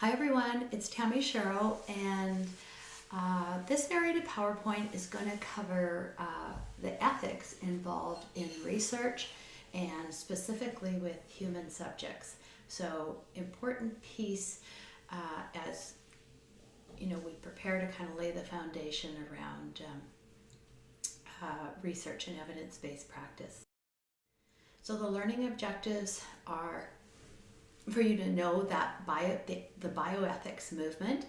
Hi everyone, it's Tammy Sherrill, and this narrated PowerPoint is going to cover the ethics involved in research and specifically with human subjects. So important piece as we prepare to kind of lay the foundation around research and evidence-based practice. So the learning objectives are for you to know that the bioethics movement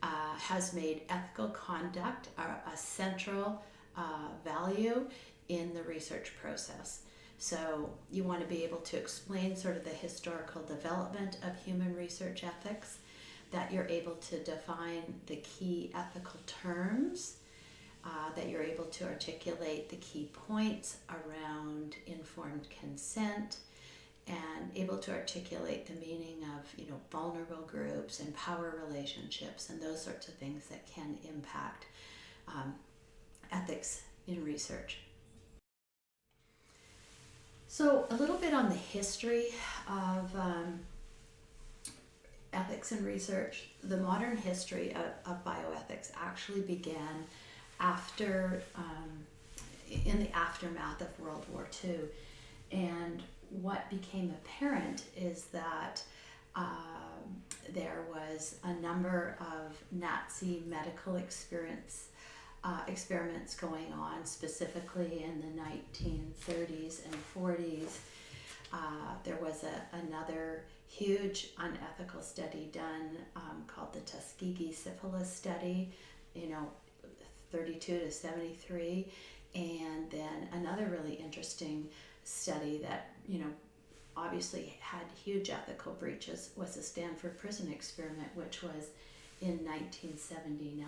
has made ethical conduct a central value in the research process. So you want to be able to explain sort of the historical development of human research ethics, that you're able to define the key ethical terms, that you're able to articulate the key points around informed consent, and able to articulate the meaning of vulnerable groups and power relationships and those sorts of things that can impact ethics in research. So a little bit on the history of ethics in research. The modern history of bioethics actually began after in the aftermath of World War II, and what became apparent is that there was a number of Nazi medical experiments going on, specifically in the 1930s and 40s. There was another huge unethical study done called the Tuskegee syphilis study, 32 to 73, and then another really interesting study that obviously had huge ethical breaches was the Stanford Prison Experiment, which was in 1979.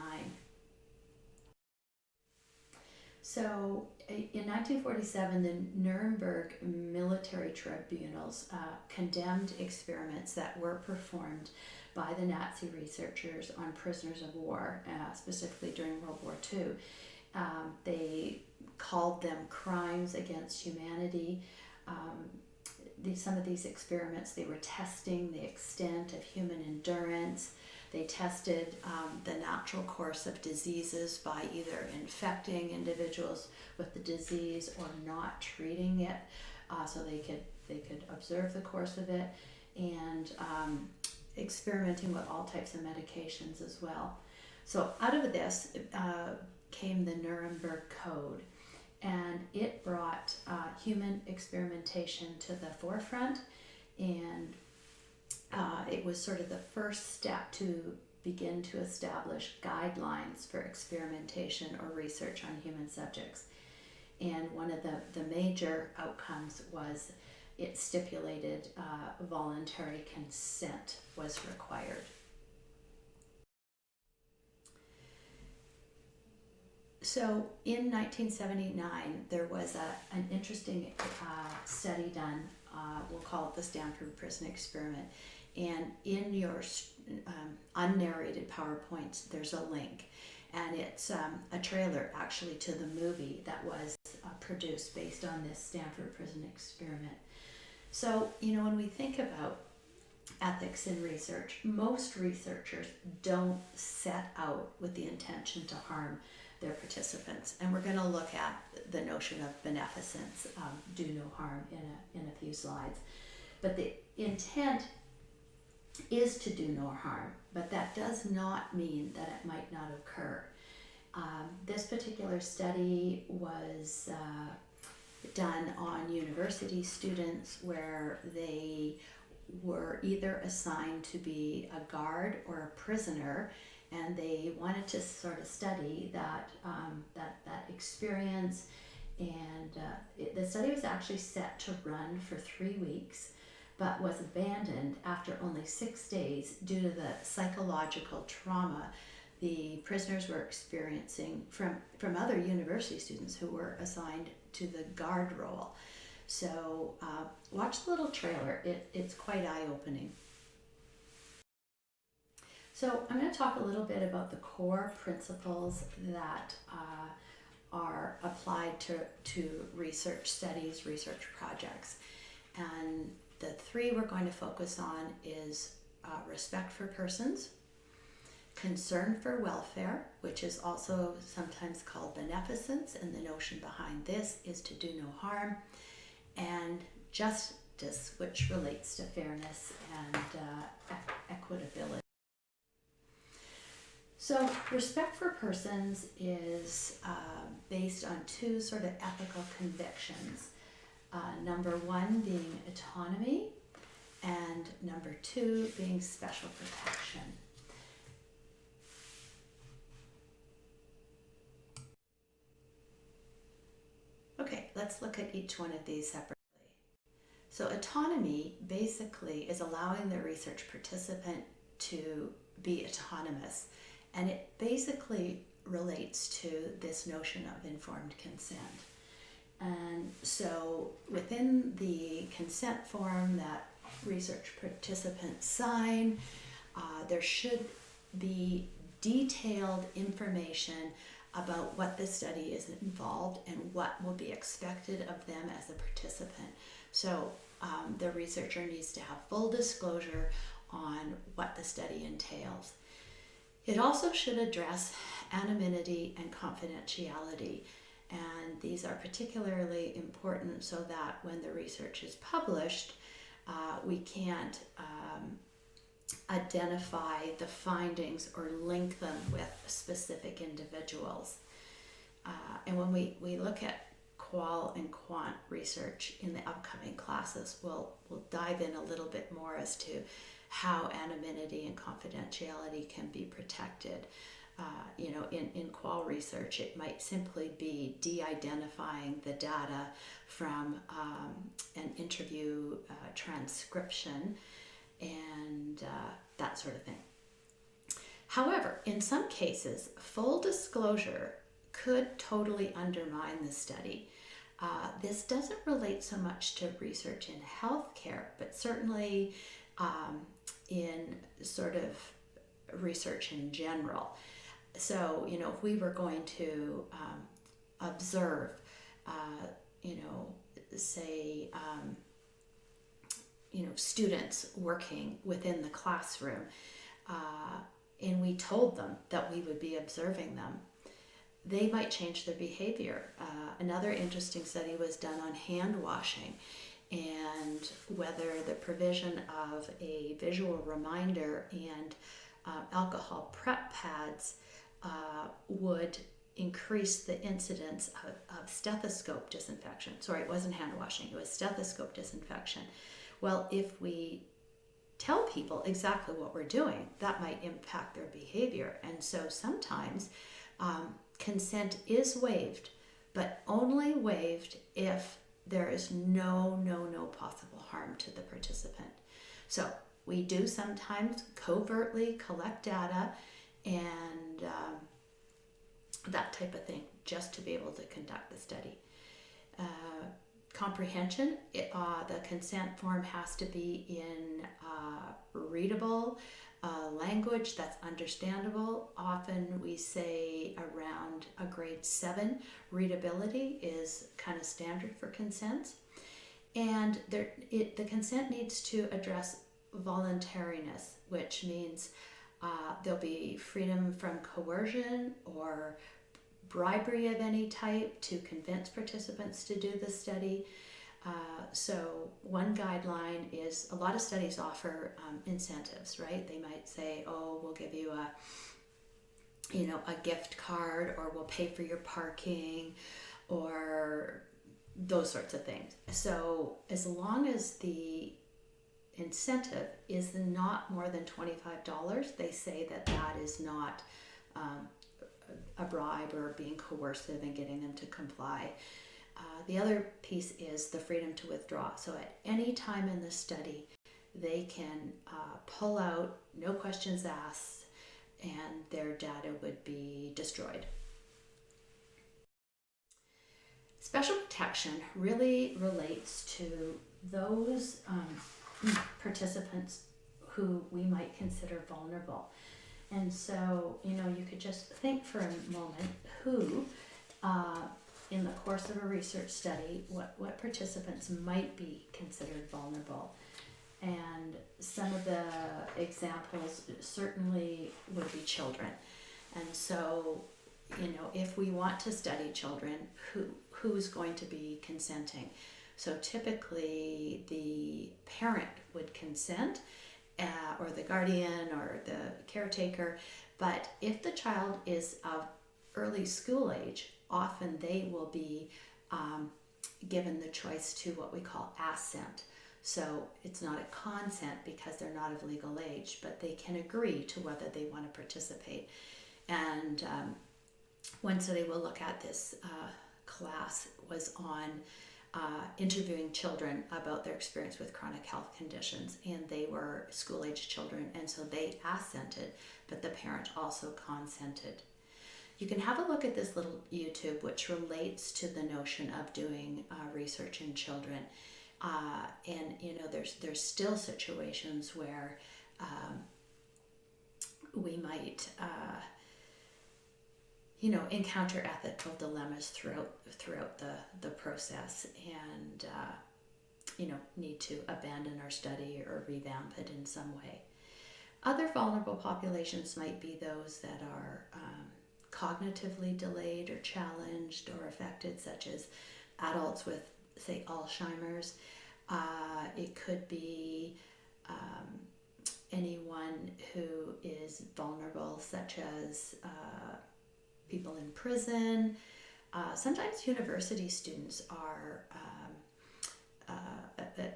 So in 1947, the Nuremberg military tribunals condemned experiments that were performed by the Nazi researchers on prisoners of war, specifically during World War II. They called them crimes against humanity. Some of these experiments, they were testing the extent of human endurance. They tested the natural course of diseases by either infecting individuals with the disease or not treating it, so they could observe the course of it, and experimenting with all types of medications as well. So out of this came the Nuremberg Code, and it brought human experimentation to the forefront, and it was sort of the first step to begin to establish guidelines for experimentation or research on human subjects. And one of the major outcomes was it stipulated voluntary consent was required. So in 1979, there was an interesting study done, we'll call it the Stanford Prison Experiment, and in your unnarrated PowerPoints, there's a link, and it's a trailer actually to the movie that was produced based on this Stanford Prison Experiment. So, when we think about ethics in research, most researchers don't set out with the intention to harm their participants, and we're going to look at the notion of beneficence, do no harm, in a few slides. But the intent is to do no harm, but that does not mean that it might not occur. This particular study was done on university students where they were either assigned to be a guard or a prisoner, and they wanted to sort of study that experience. And the study was actually set to run for 3 weeks, but was abandoned after only 6 days due to the psychological trauma the prisoners were experiencing from other university students who were assigned to the guard role. So watch the little trailer. It's quite eye-opening. So I'm going to talk a little bit about the core principles that are applied to research studies, research projects. And the three we're going to focus on is respect for persons, concern for welfare, which is also sometimes called beneficence, and the notion behind this is to do no harm, and justice, which relates to fairness and equitability. So respect for persons is based on two sort of ethical convictions. Number one being autonomy, and number two being special protection. Okay, let's look at each one of these separately. So autonomy basically is allowing the research participant to be autonomous, and it basically relates to this notion of informed consent. And so within the consent form that research participants sign, there should be detailed information about what the study is involved and what will be expected of them as a participant. So the researcher needs to have full disclosure on what the study entails. It also should address anonymity and confidentiality, and these are particularly important so that when the research is published, we can't identify the findings or link them with specific individuals. And when we look at qual and quant research in the upcoming classes, we'll dive in a little bit more as to how anonymity and confidentiality can be protected. In qual research, it might simply be de-identifying the data from an interview transcription and that sort of thing. However, in some cases, full disclosure could totally undermine the study. This doesn't relate so much to research in healthcare, but certainly in sort of research in general. So, if we were going to observe, say, students working within the classroom, and we told them that we would be observing them, they might change their behavior. Another interesting study was done on hand washing and whether the provision of a visual reminder and alcohol prep pads would increase the incidence of stethoscope disinfection. Sorry, it wasn't hand washing, it was stethoscope disinfection. Well, if we tell people exactly what we're doing, that might impact their behavior. And so sometimes consent is waived, but only waived if there is no possible harm to the participant. So we do sometimes covertly collect data and that type of thing just to be able to conduct the study. Comprehension, the consent form has to be in readable language that's understandable. Often we say around a grade 7 readability is kind of standard for consents. And the consent needs to address voluntariness, which means there'll be freedom from coercion or bribery of any type to convince participants to do the study. So one guideline is, a lot of studies offer incentives, right? They might say, oh, we'll give you a gift card, or we'll pay for your parking, or those sorts of things. So as long as the incentive is not more than $25, they say that is not a bribe or being coercive and getting them to comply. The other piece is the freedom to withdraw. So at any time in the study, they can pull out, no questions asked, and their data would be destroyed. Special protection really relates to those participants who we might consider vulnerable. And so, you could just think for a moment who, in the course of a research study, what participants might be considered vulnerable. And some of the examples certainly would be children. And so, if we want to study children, who's going to be consenting? So typically the parent would consent, or the guardian or the caretaker. But if the child is of early school age, often they will be given the choice to what we call assent. So it's not a consent because they're not of legal age, but they can agree to whether they want to participate. And one study we'll look at this class was on interviewing children about their experience with chronic health conditions, and they were school-age children, and so they assented, but the parent also consented. You can have a look at this little YouTube, which relates to the notion of doing research in children. And there's still situations where we might encounter ethical dilemmas throughout the process, and need to abandon our study or revamp it in some way. Other vulnerable populations might be those that are cognitively delayed or challenged or affected, such as adults with, say, Alzheimer's. It could be anyone who is vulnerable, such as people in prison. Sometimes university students are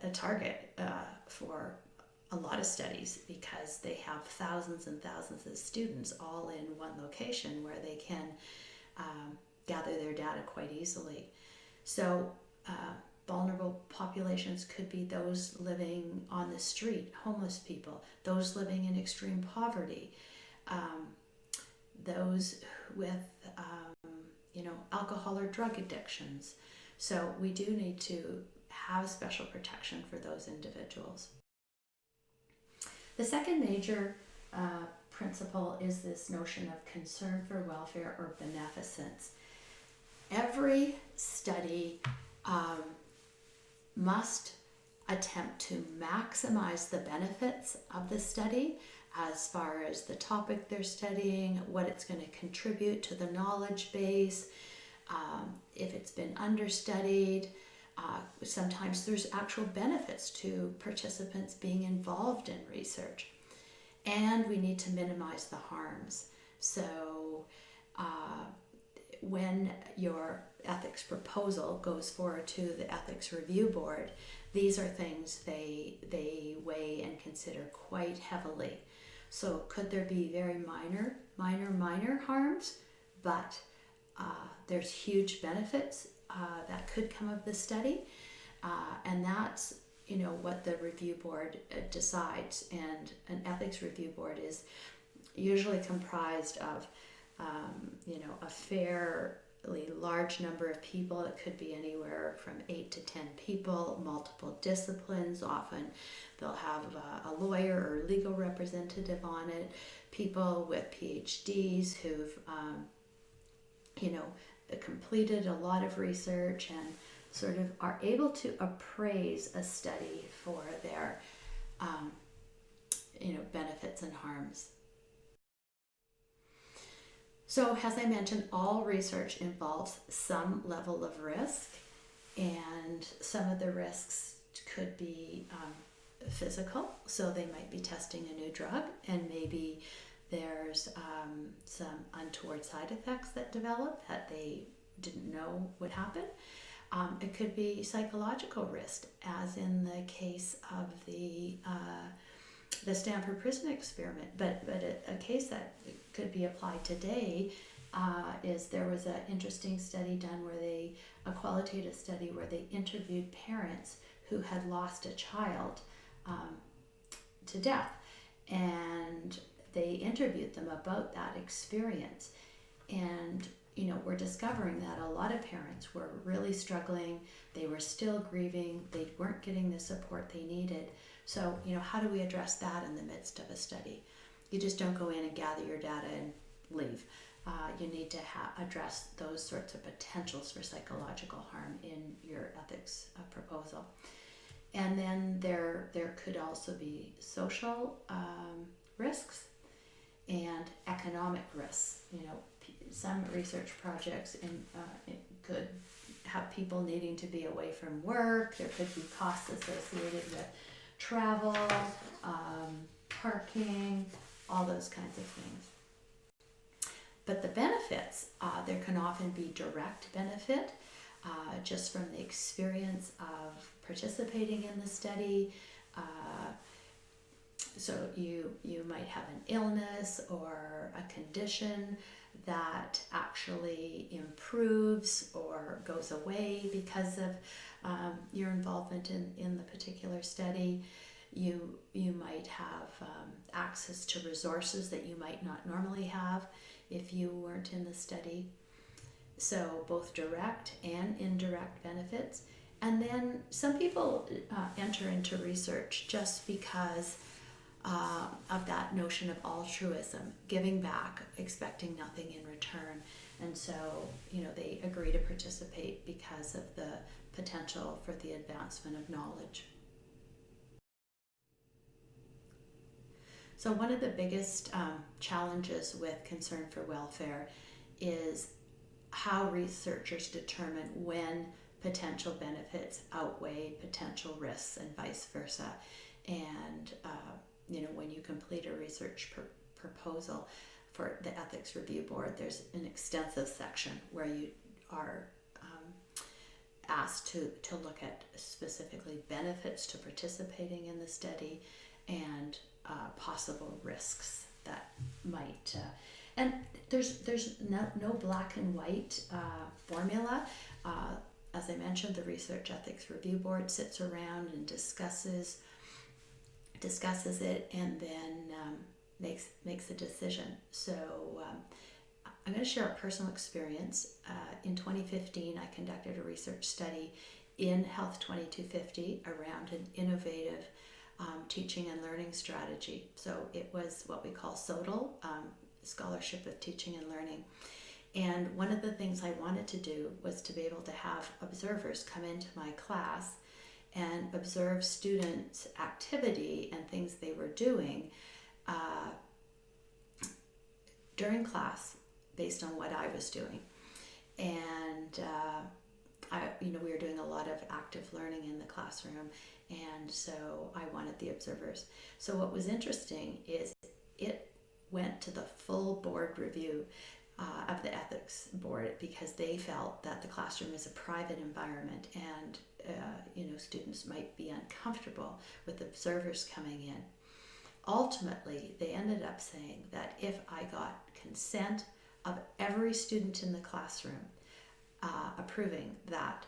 a target for a lot of studies because they have thousands and thousands of students all in one location where they can gather their data quite easily. So vulnerable populations could be those living on the street, homeless people, those living in extreme poverty, those with alcohol or drug addictions. So we do need to have special protection for those individuals. The second major principle is this notion of concern for welfare or beneficence. Every study must attempt to maximize the benefits of the study as far as the topic they're studying, what it's going to contribute to the knowledge base, if it's been understudied. Sometimes there's actual benefits to participants being involved in research. And we need to minimize the harms. So when your ethics proposal goes forward to the ethics review board, these are things they weigh and consider quite heavily. So could there be very minor harms, but there's huge benefits that could come of the study, and that's what the review board decides. And an ethics review board is usually comprised of a fairly large number of people. It could be anywhere from 8 to 10 people, multiple disciplines. Often they'll have a lawyer or legal representative on it, people with PhDs who've completed a lot of research and sort of are able to appraise a study for their benefits and harms. So as I mentioned, all research involves some level of risk, and some of the risks could be physical. So they might be testing a new drug, and maybe there's some untoward side effects that develop that they didn't know would happen. It could be psychological risk, as in the case of the Stanford Prison Experiment. But a case that could be applied today is there was an interesting study done a qualitative study where they interviewed parents who had lost a child to death, and they interviewed them about that experience. And we're discovering that a lot of parents were really struggling. They were still grieving. They weren't getting the support they needed. So, how do we address that in the midst of a study? You just don't go in and gather your data and leave. You need to address those sorts of potentials for psychological harm in your ethics proposal. And then there could also be social risks and economic risks. You know, some research projects it could have people needing to be away from work. There could be costs associated with travel, parking, all those kinds of things. But the benefits, there can often be direct benefit just from the experience of participating in the study. So you might have an illness or a condition that actually improves or goes away because of your involvement in the particular study. You might have access to resources that you might not normally have if you weren't in the study. So both direct and indirect benefits. And then some people enter into research just because of that notion of altruism, giving back, expecting nothing in return. And so, you know, they agree to participate because of the potential for the advancement of knowledge. So one of the biggest challenges with concern for welfare is how researchers determine when potential benefits outweigh potential risks and vice versa. And you know, when you complete a research proposal for the Ethics Review Board, there's an extensive section where you are asked to look at specifically benefits to participating in the study and possible risks that might and there's no black and white formula. As I mentioned, the Research Ethics Review Board sits around and discusses it, and then makes a decision. So I'm going to share a personal experience. In 2015, I conducted a research study in Health 2250 around an innovative teaching and learning strategy. So it was what we call SOTL, Scholarship of Teaching and Learning. And one of the things I wanted to do was to be able to have observers come into my class and observe students' activity and things they were doing during class based on what I was doing. And we were doing a lot of active learning in the classroom, and so I wanted the observers. So what was interesting is it went to the full board review of the ethics board because they felt that the classroom is a private environment, and students might be uncomfortable with observers coming in. Ultimately, they ended up saying that if I got consent of every student in the classroom approving that,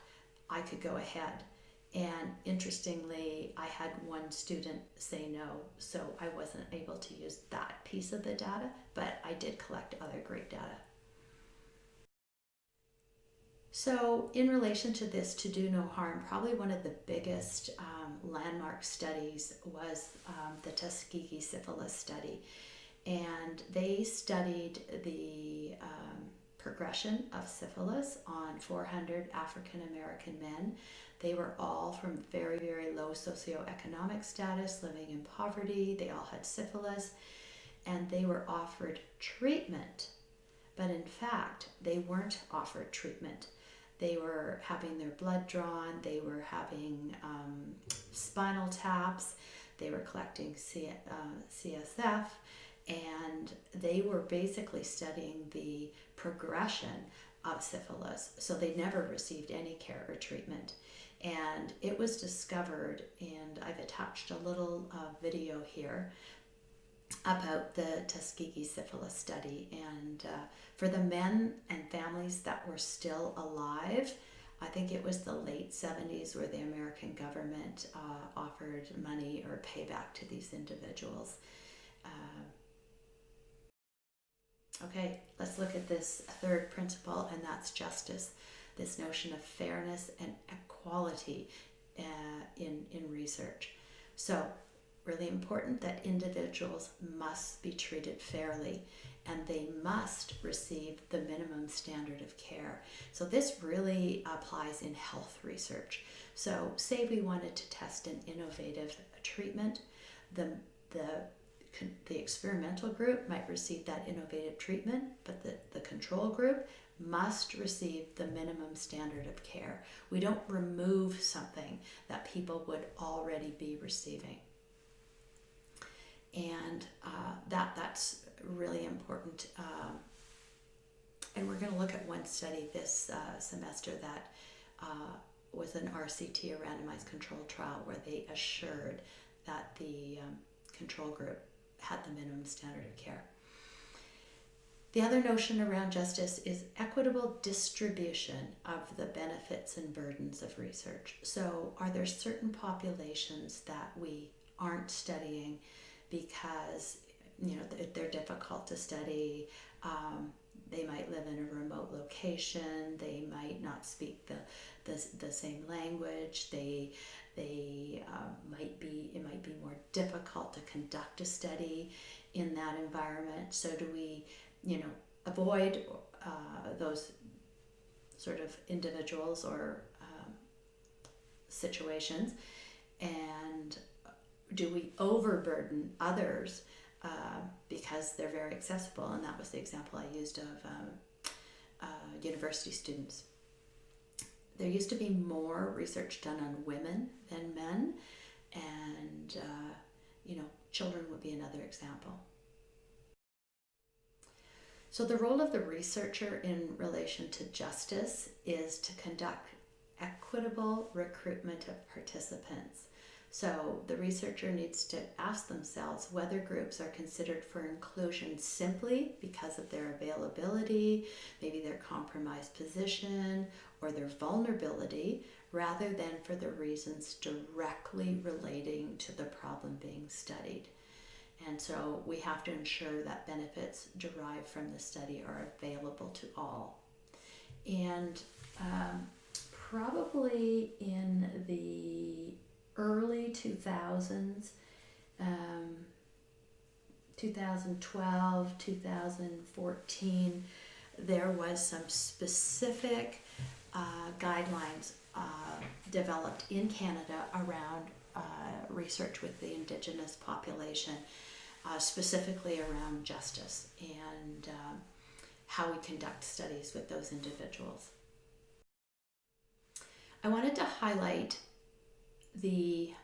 I could go ahead. And interestingly, I had one student say no, so I wasn't able to use that piece of the data, but I did collect other great data. So in relation to this to do no harm, probably one of the biggest landmark studies was the Tuskegee syphilis study. And they studied the progression of syphilis on 400 African American men. They were all from very, very low socioeconomic status, living in poverty. They all had syphilis, and they were offered treatment. But in fact, they weren't offered treatment. They were having their blood drawn, they were having spinal taps, they were collecting CSF, and they were basically studying the progression of syphilis. So they never received any care or treatment. And it was discovered, and I've attached a little video here about the Tuskegee syphilis study. And for the men and families that were still alive, I think it was the late 70s where the American government offered money or payback to these individuals. Okay, let's look at this third principle, and that's justice. This notion of fairness and equality in research. So really important that individuals must be treated fairly. and they must receive the minimum standard of care. So this really applies in health research. So say we wanted to test an innovative treatment, the experimental group might receive that innovative treatment, but the control group must receive the minimum standard of care. We don't remove something that people would already be receiving. And that's really important. And we're going to look at one study this semester that was an RCT, a randomized controlled trial, where they assured that the control group had the minimum standard of care. The other notion around justice is equitable distribution of the benefits and burdens of research. So are there certain populations that we aren't studying because they're difficult to study? They might live in a remote location. They might not speak the same language. It might be more difficult to conduct a study in that environment. So do we, avoid those sort of individuals or situations, and do we overburden others because they're very accessible? And that was the example I used of university students. There used to be more research done on women than men, and children would be another example. So the role of the researcher in relation to justice is to conduct equitable recruitment of participants. So the researcher needs to ask themselves whether groups are considered for inclusion simply because of their availability, maybe their compromised position, or their vulnerability, rather than for the reasons directly relating to the problem being studied. And so we have to ensure that benefits derived from the study are available to all. And probably in the early 2000s, 2012, 2014, there was some specific guidelines developed in Canada around research with the Indigenous population, specifically around justice and how we conduct studies with those individuals. I wanted to highlight the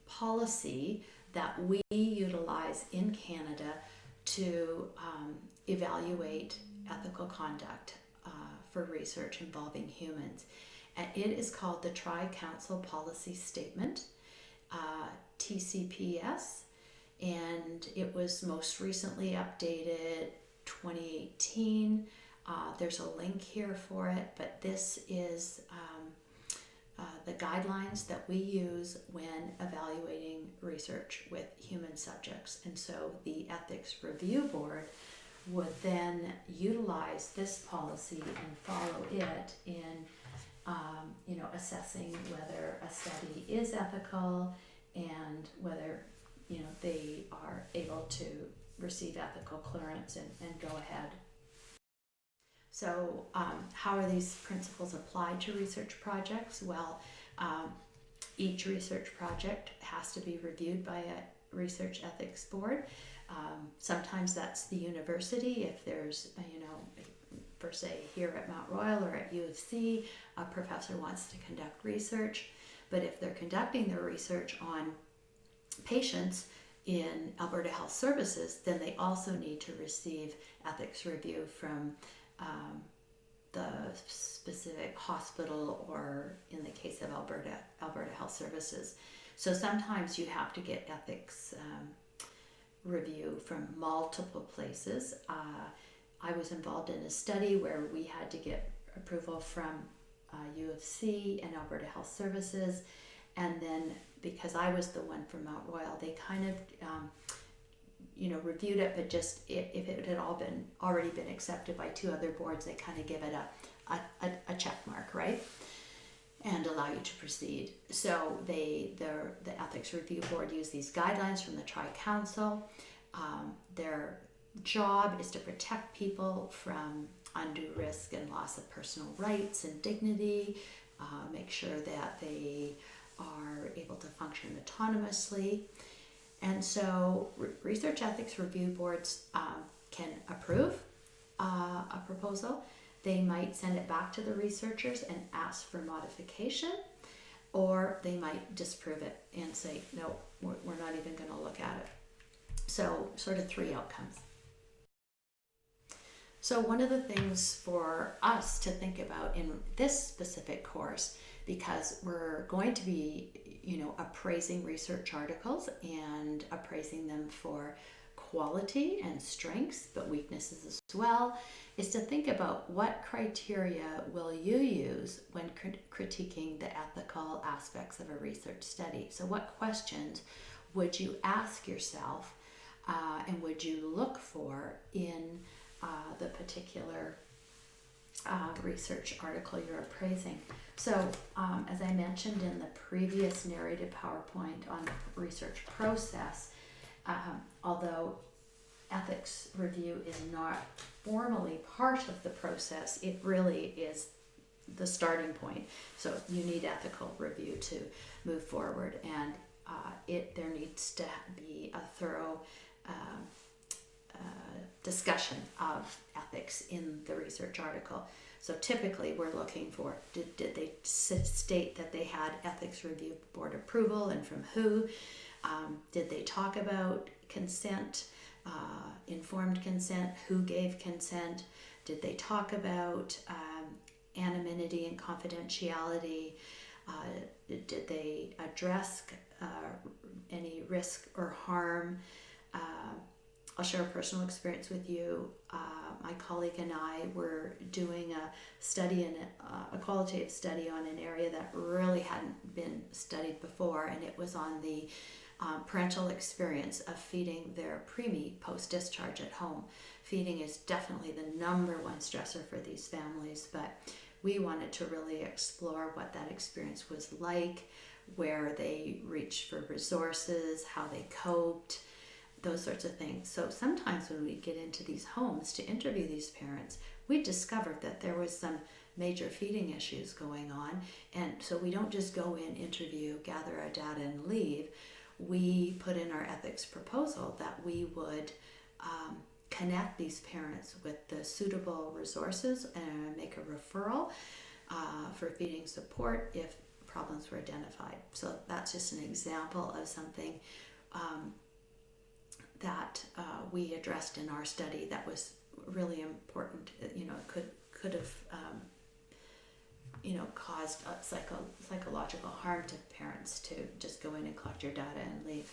policy that we utilize in Canada to evaluate ethical conduct for research involving humans. And it is called the Tri-Council Policy Statement, TCPS, and it was most recently updated 2018. There's a link here for it, but this is the guidelines that we use when evaluating research with human subjects. And so the Ethics Review Board would then utilize this policy and follow it in assessing whether a study is ethical and whether they are able to receive ethical clearance and go ahead. So how are these principles applied to research projects? Well, each research project has to be reviewed by a research ethics board. Sometimes that's the university. If there's, per se here at Mount Royal or at U of C, a professor wants to conduct research. But if they're conducting their research on patients in Alberta Health Services, then they also need to receive ethics review from the specific hospital, or in the case of Alberta Health Services. So sometimes you have to get ethics review from multiple places. I was involved in a study where we had to get approval from U of C and Alberta Health Services, and then because I was the one from Mount Royal, they kind of reviewed it, but just if it had already been accepted by two other boards, they kind of give it a check mark, right? And allow you to proceed. So the Ethics Review Board used these guidelines from the Tri-Council, Their job is to protect people from undue risk and loss of personal rights and dignity, make sure that they are able to function autonomously. And so research ethics review boards can approve a proposal. They might send it back to the researchers and ask for modification, or they might disprove it and say, no, we're not even going to look at it. So sort of three outcomes. So one of the things for us to think about in this specific course, because we're going to be, appraising research articles and appraising them for quality and strengths, but weaknesses as well, is to think about what criteria will you use when critiquing the ethical aspects of a research study. So what questions would you ask yourself and would you look for in the particular research article you're appraising? So as I mentioned in the previous narrated PowerPoint on the research process, although ethics review is not formally part of the process, it really is the starting point. So you need ethical review to move forward, and there needs to be a thorough discussion of ethics in the research article. So typically we're looking for, did they state that they had ethics review board approval, and from who? Did they talk about consent, informed consent, who gave consent? Did they talk about anonymity and confidentiality? Did they address any risk or harm? I'll share a personal experience with you. My colleague and I were doing a qualitative study on an area that really hadn't been studied before, and it was on the parental experience of feeding their preemie post-discharge at home. Feeding is definitely the number one stressor for these families, but we wanted to really explore what that experience was like, where they reached for resources, how they coped, those sorts of things. So sometimes when we get into these homes to interview these parents, we discovered that there was some major feeding issues going on. And so we don't just go in, interview, gather our data and leave. We put in our ethics proposal that we would connect these parents with the suitable resources and make a referral for feeding support if problems were identified. So that's just an example of something that we addressed in our study that was really important. It could have caused psychological harm to parents to just go in and collect your data and leave.